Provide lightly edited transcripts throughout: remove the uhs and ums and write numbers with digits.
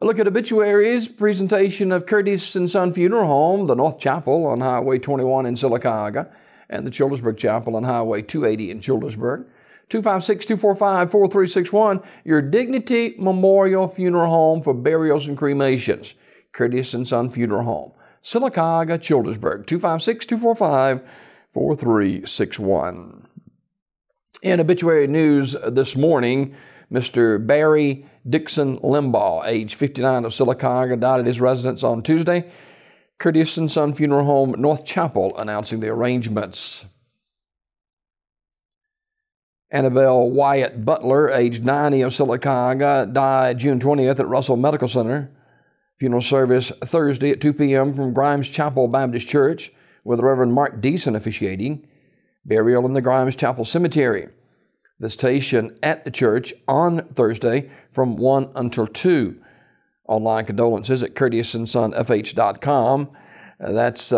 A look at obituaries, presentation of Curtis and Son Funeral Home, the North Chapel on Highway 21 in Sylacauga, and the Childersburg Chapel on Highway 280 in Childersburg. 256-245-4361, your Dignity Memorial Funeral Home for burials and cremations. Curtis and Son Funeral Home, Sylacauga, Childersburg. 256-245-4361. In obituary news this morning, Mr. Barry Dixon Limbaugh, age 59 of Sylacauga, died at his residence on Tuesday. Curtis and Son Funeral Home, North Chapel, announcing the arrangements. Annabelle Wyatt Butler, age 90 of Sylacauga, died June 20th at Russell Medical Center. Funeral service Thursday at 2 p.m. from Grimes Chapel Baptist Church, with Reverend Mark Deason officiating. Burial in the Grimes Chapel Cemetery. Visitation at the church on Thursday from 1 until 2. Online condolences at curtisandsonfh.com. That's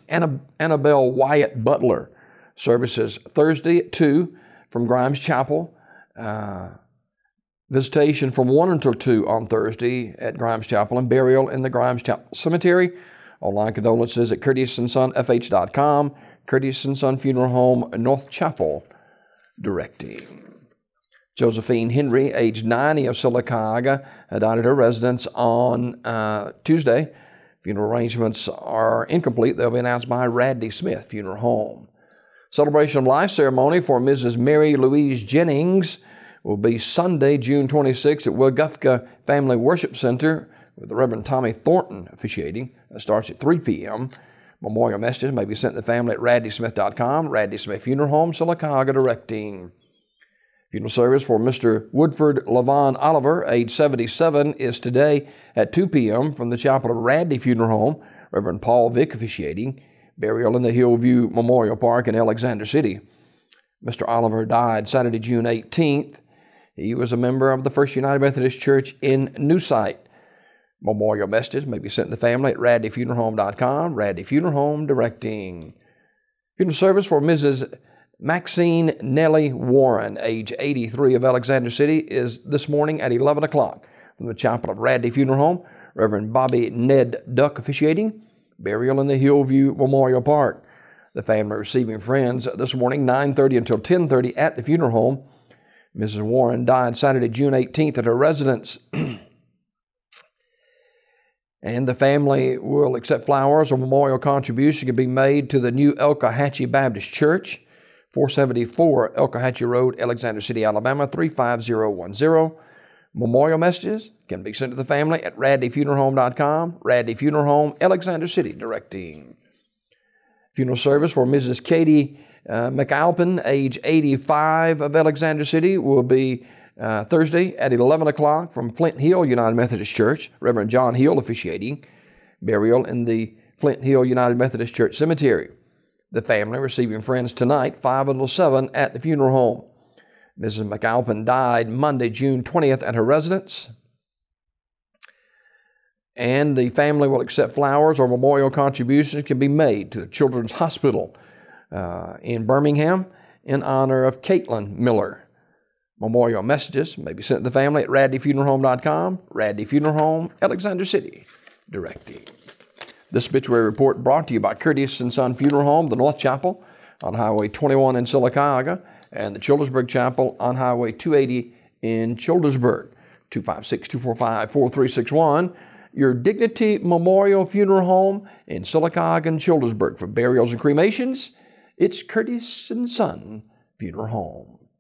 Annabelle Wyatt Butler. Services Thursday at 2 from Grimes Chapel. Visitation from 1 until 2 on Thursday at Grimes Chapel, and burial in the Grimes Chapel Cemetery. Online condolences at curtisandsonfh.com. Curtis and Son Funeral Home, North Chapel, directing. Josephine Henry, age 90 of Sylacauga, died at her residence on Tuesday. Funeral arrangements are incomplete. They'll be announced by Radley Smith Funeral Home. Celebration of life ceremony for Mrs. Mary Louise Jennings will be Sunday, June 26th at Wilgufka Family Worship Center, with the Reverend Tommy Thornton officiating. It starts at 3 p.m. Memorial messages may be sent to the family at radleysmith.com. Radley Smith Funeral Home, Sylacauga, directing. Funeral service for Mr. Woodford Levon Oliver, age 77, is today at 2 p.m. from the chapel of Radley Funeral Home. Reverend Paul Vick officiating. Burial in the Hillview Memorial Park in Alexander City. Mr. Oliver died Saturday, June 18th. He was a member of the First United Methodist Church in New Site. Memorial messages may be sent to the family at radleyfuneralhome.com. Radley Funeral Home, directing. Funeral service for Mrs. Maxine Nellie Warren, age 83 of Alexander City, is this morning at 11 o'clock from the chapel of Radley Funeral Home. Reverend Bobby Ned Duck officiating. Burial in the Hillview Memorial Park. The family receiving friends this morning, 9:30 until 10:30 at the funeral home. Mrs. Warren died Saturday, June 18th at her residence. And the family will accept flowers or memorial contribution can be made to the new Elkahatchee Baptist Church, 474 Elkahatchee Road, Alexander City, Alabama, 35010. Memorial messages can be sent to the family at radleyfuneralhome.com. Radley Funeral Home, Alexander City, directing. Funeral service for Mrs. Katie McAlpin, age 85 of Alexander City, will be Thursday at 11 o'clock from Flint Hill United Methodist Church. Reverend John Hill officiating. Burial in the Flint Hill United Methodist Church Cemetery. The family receiving friends tonight, 5 until 7 at the funeral home. Mrs. McAlpin died Monday, June 20th at her residence. And the family will accept flowers or memorial contributions can be made to the Children's Hospital in Birmingham in honor of Caitlin Miller. Memorial messages may be sent to the family at radleyfuneralhome.com. Radley Funeral Home, Alexander City, directing. This obituary report brought to you by Curtis and Son Funeral Home, the North Chapel on Highway 21 in Sylacauga, and the Childersburg Chapel on Highway 280 in Childersburg. 256-245-4361. Your Dignity Memorial Funeral Home in Sylacauga and Childersburg. For burials and cremations, it's Curtis and Son Funeral Home.